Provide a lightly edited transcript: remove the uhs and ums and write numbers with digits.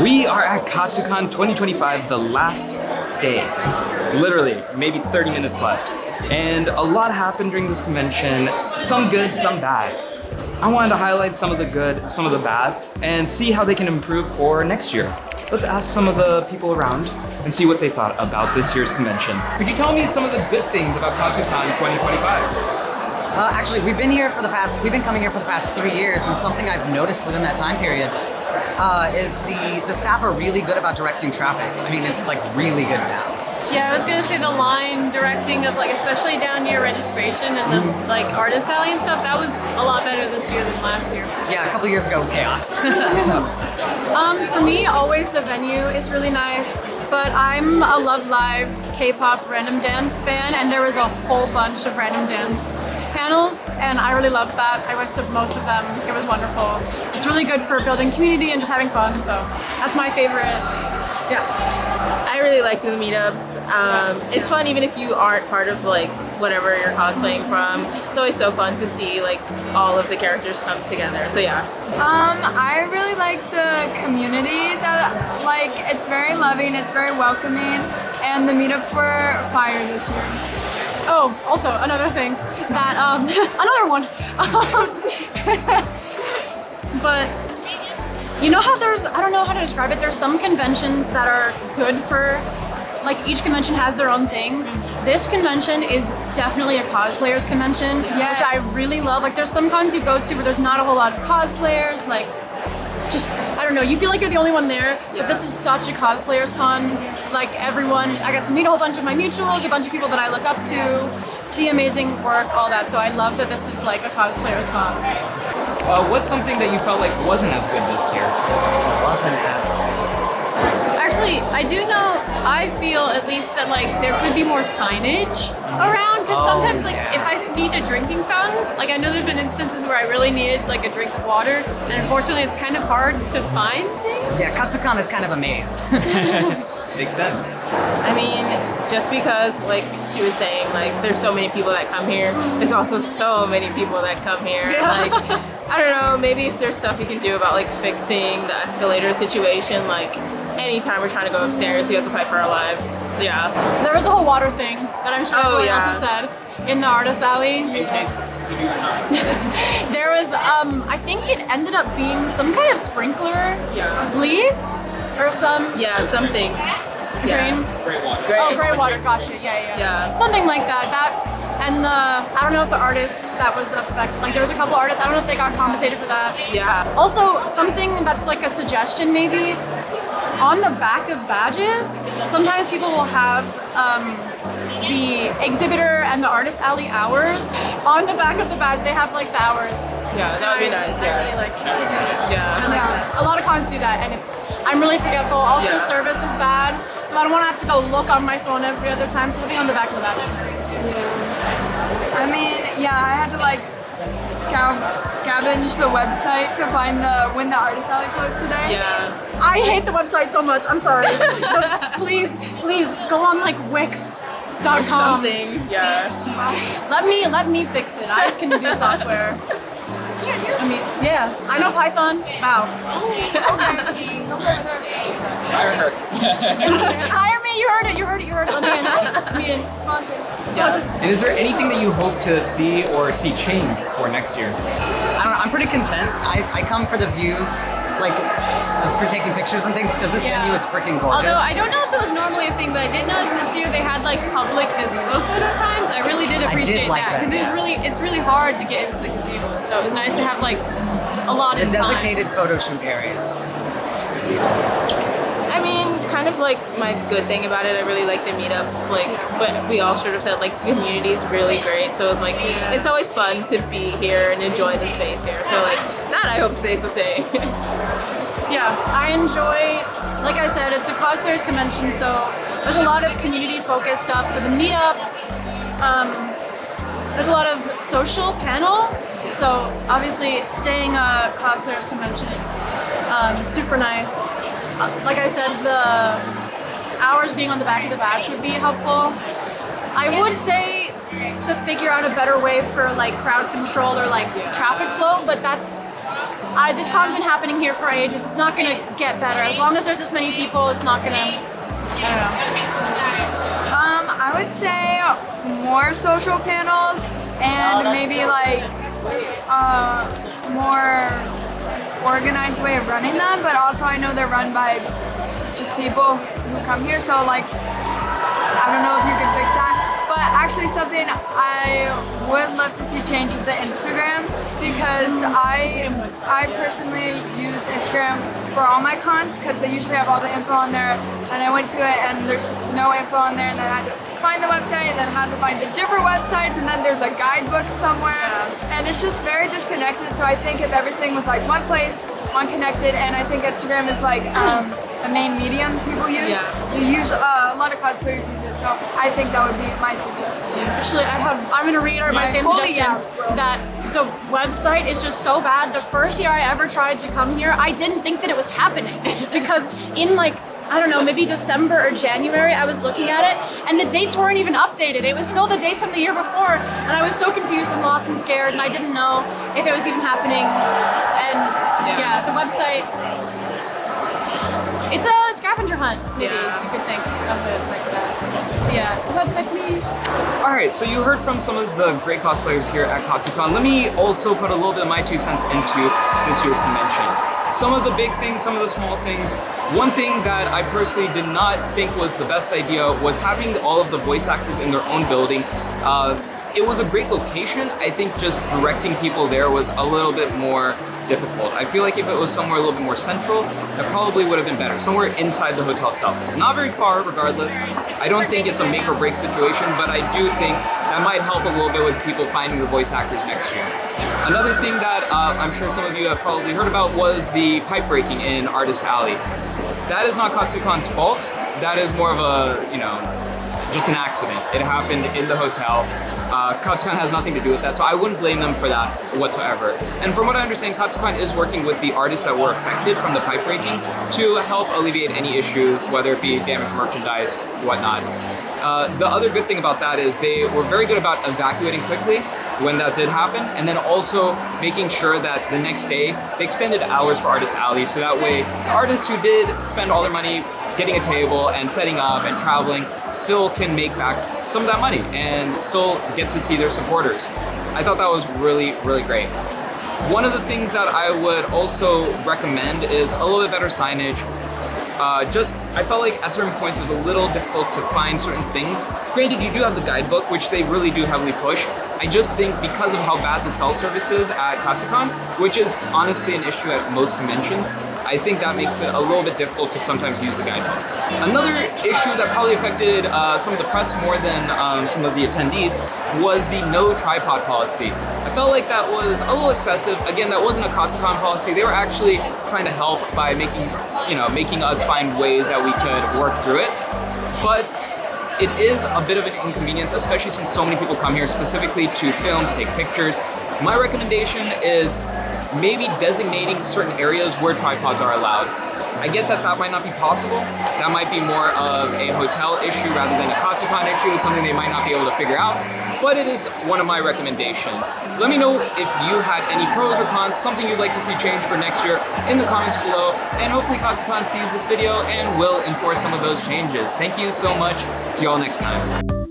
We are at Katsucon 2025, the last day. Literally, maybe 30 minutes left. And a lot happened during this convention, some good, some bad. I wanted to highlight some of the good, some of the bad, and see how they can improve for next year. Let's ask some of the people around and see what they thought about this year's convention. Could you tell me some of the good things about Katsucon 2025? Actually, we've been coming here for the past 3 years, and something I've noticed within that time period is the staff are really good about directing traffic. I mean, like really good now. Yeah, I was gonna say the line directing of especially down near registration and the artist alley and stuff, that was a lot better this year than last year. Yeah, a couple years ago it was chaos. For me, always the venue is really nice, but I'm a Love Live K-pop random dance fan, and there was a whole bunch of random dance panels, and I really loved that. I went to most of them. It was wonderful. It's really good for building community and just having fun, so that's my favorite. Yeah. I really like the meetups. It's fun even if you aren't part of whatever you're cosplaying from. It's always so fun to see all of the characters come together. So yeah. I really like the community that it's very loving, it's very welcoming, and the meetups were fire this year. Oh, also another thing that another one. But you know how I don't know how to describe it, there's some conventions that are good for, each convention has their own thing. This convention is definitely a cosplayers convention, yes. Which I really love. There's some cons you go to where there's not a whole lot of cosplayers, I don't know, you feel like you're the only one there, but this is such a cosplayers con. Everyone, I got to meet a whole bunch of my mutuals, a bunch of people that I look up to, see amazing work, all that, so I love that this is a cosplayers con. What's something that you felt wasn't as good this year? Wasn't as good. Actually, I feel at least that there could be more signage around, because sometimes if I need a drinking fountain, I know there's been instances where I really needed a drink of water, and unfortunately it's kind of hard to find things. Yeah, Katsucon is kind of a maze. Makes sense. I mean, just because she was saying there's so many people that come here, there's also so many people that come here. Yeah. I don't know, maybe if there's stuff you can do about fixing the escalator situation, anytime we're trying to go upstairs, we have to fight for our lives. Yeah. There was the whole water thing that I'm sure everyone else has said in the artist alley. In case the viewers aren't. There was, I think it ended up being some kind of sprinkler leak or some something. drain. Great water. Gray water, gotcha, yeah. Something like that. And I don't know if the artist that was affected, there was a couple artists, I don't know if they got compensated for that. Yeah. Also, something that's a suggestion maybe, on the back of badges, sometimes people will have the exhibitor and the artist alley hours. On the back of the badge, they have the hours. Yeah, that would be nice, I really like that. Yeah. A lot of cons do that, and I'm really forgetful. Also, service is bad, so I don't want to have to go look on my phone every other time, so having on the back of the badge is nice. I mean, I had to scavenge the website to find when the artist alley closed today. Yeah. I hate the website so much. I'm sorry. But please go on Wix.com. Something. Yeah. Let me fix it. I can do software. I mean, I know Python. Wow. Hire her. Hire me. You heard it. Let me in. Sponsor. And is there anything that you hope to see or see changed for next year? I don't know, I'm pretty content. I come for the views, for taking pictures and things, because this venue is freaking gorgeous. Although I don't know if it was normally a thing, but I did notice this year they had public gazebo photo times. I really did appreciate that, because it's really hard to get into the gazebo. So it was nice to have a lot of the designated photo shoot areas. I mean, kind of my good thing about it, I really like the meetups, but we all sort of said the community is really great, so it's always fun to be here and enjoy the space here, so that I hope stays the same. Yeah, I enjoy, like I said, it's a cosplayers convention, so there's a lot of community focused stuff, so the meetups, there's a lot of social panels, so obviously staying a cosplayers convention is super nice. Like I said, the hours being on the back of the badge would be helpful. I would say to figure out a better way for crowd control or traffic flow, but that's this con's been happening here for ages. It's not gonna get better. As long as there's this many people, it's not gonna, I don't know. I would say more social panels and maybe like more organized way of running them, but also I know they're run by just people who come here, so like I don't know if you can fix that. But actually something I would love to see change is the Instagram, because I personally use Instagram for all my cons because they usually have all the info on there, and I went to it and there's no info on there, and then I had to find the website, and then had to find the different websites, and then there's a guidebook somewhere, and it's just very disconnected. So I think if everything was like one place, one connected, and I think Instagram is like a main medium people use. You use a lot of cosplayers use it, so I think that would be my suggestion. Actually, I'm gonna reiterate my same suggestion that the website is just so bad. The first year I ever tried to come here, I didn't think that it was happening because in like, I don't know, maybe December or January, I was looking at it and the dates weren't even updated. It was still the dates from the year before, and I was so confused and lost and scared, and I didn't know if it was even happening. And yeah, the website, it's a scavenger hunt, maybe you could think of it like that. But yeah, the website, please. All right, so you heard from some of the great cosplayers here at Katsucon. Let me also put a little bit of my 2 cents into this year's convention. Some of the big things, some of the small things. One thing that I personally did not think was the best idea was having all of the voice actors in their own building. It was a great location. I think just directing people there was a little bit more difficult. I feel like if it was somewhere a little bit more central, that probably would have been better. Somewhere inside the hotel itself. Not very far, regardless. I don't think it's a make or break situation, but I do think that might help a little bit with people finding the voice actors next year. Another thing that I'm sure some of you have probably heard about was the pipe breaking in Artist Alley. That is not Katsucon's fault. That is more of a, just an accident. It happened in the hotel. Katsucon has nothing to do with that, so I wouldn't blame them for that whatsoever. And from what I understand, Katsucon is working with the artists that were affected from the pipe breaking to help alleviate any issues, whether it be damaged merchandise, whatnot. The other good thing about that is they were very good about evacuating quickly when that did happen, and then also making sure that the next day they extended hours for Artist Alley, so that way artists who did spend all their money getting a table and setting up and traveling still can make back some of that money and still get to see their supporters. I thought that was really, really great. One of the things that I would also recommend is a little bit better signage. I felt like at certain points it was a little difficult to find certain things. Granted, you do have the guidebook, which they really do heavily push. I just think because of how bad the cell service is at Katsucon, which is honestly an issue at most conventions, I think that makes it a little bit difficult to sometimes use the guidebook. Another issue that probably affected some of the press more than some of the attendees was the no tripod policy. I felt like that was a little excessive. Again, that wasn't a Katsucon policy. They were actually trying to help by making us find ways that we could work through it. But it is a bit of an inconvenience, especially since so many people come here specifically to film, to take pictures. My recommendation is maybe designating certain areas where tripods are allowed. I get that that might not be possible. That might be more of a hotel issue rather than a Katsucon issue, something they might not be able to figure out, but it is one of my recommendations. Let me know if you had any pros or cons, something you'd like to see change for next year in the comments below, and hopefully Katsucon sees this video and will enforce some of those changes. Thank you so much. See you all next time.